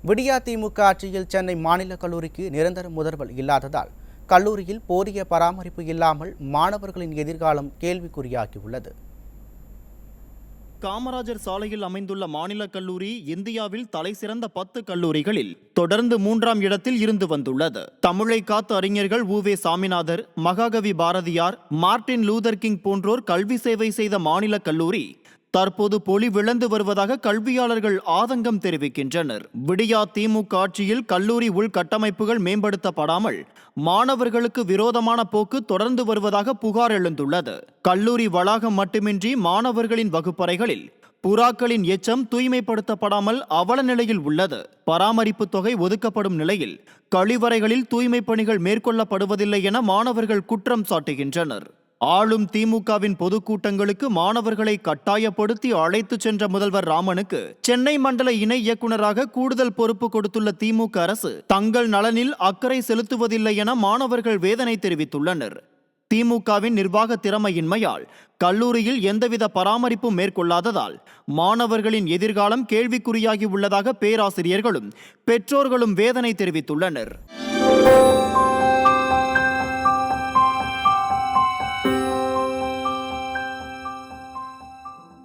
விடியா திமுக ஆட்சியில் சென்னை மாநில கல்லூரிக்கு நிரந்தர முதல்வர் இல்லாததால் கல்லூரியில் போதிய பராமரிப்பு இல்லாமல் மாணவர்களின் எதிர்காலம் கேள்விக்குறியாகியுள்ளது. காமராஜர் சாலையில் அமைந்துள்ள மாநில கல்லூரி இந்தியாவில் தலைசிறந்த 10 கல்லூரிகளில் தொடர்ந்து 3ஆம் இடத்தில் இருந்து வந்துள்ளது. தமிழை காத்த அறிஞர்கள் உ.வே. சாமிநாதர், மகாகவி பாரதியார், மார்ட்டின் லூதர் கிங் போன்றோர் கல்வி சேவை செய்த மாநில கல்லூரி தற்போது பொலிவிழந்து வருவதாக கல்வியாளர்கள் ஆதங்கம் தெரிவிக்கின்றனர். விடியா திமுக ஆட்சியில் கல்லூரி உள்கட்டமைப்புகள் மேம்படுத்தப்படாமல் மாணவர்களுக்கு விரோதமான போக்கு தொடர்ந்து வருவதாக புகார் எழுந்துள்ளது. கல்லூரி வளாகம் மட்டுமின்றி மாணவர்களின் வகுப்பறைகளில் புறாக்களின் எச்சம் தூய்மைப்படுத்தப்படாமல் அவல நிலையில் உள்ளது. பராமரிப்பு தொகை ஒதுக்கப்படும் நிலையில் கழிவறைகளில் தூய்மை பணிகள் மேற்கொள்ளப்படுவதில்லை என மாணவர்கள் குற்றம் சாட்டுகின்றனர். ஆளும் திமுகவின் பொதுக்கூட்டங்களுக்கு மாணவர்களை கட்டாயப்படுத்தி அழைத்து சென்ற முதல்வர் ராமனுக்கு சென்னை மண்டல இணை இயக்குநராக கூடுதல் பொறுப்பு கொடுத்துள்ள திமுக அரசு தங்கள் நலனில் அக்கறை செலுத்துவதில்லை என மாணவர்கள் வேதனை தெரிவித்துள்ளனர். திமுகவின் நிர்வாக திறமையின்மையால் கல்லூரியில் எந்தவித பராமரிப்பும் மேற்கொள்ளாததால் மாணவர்களின் எதிர்காலம் கேள்விக்குறியாகி உள்ளதாக பேராசிரியர்களும் பெற்றோர்களும் வேதனை தெரிவித்துள்ளனர்.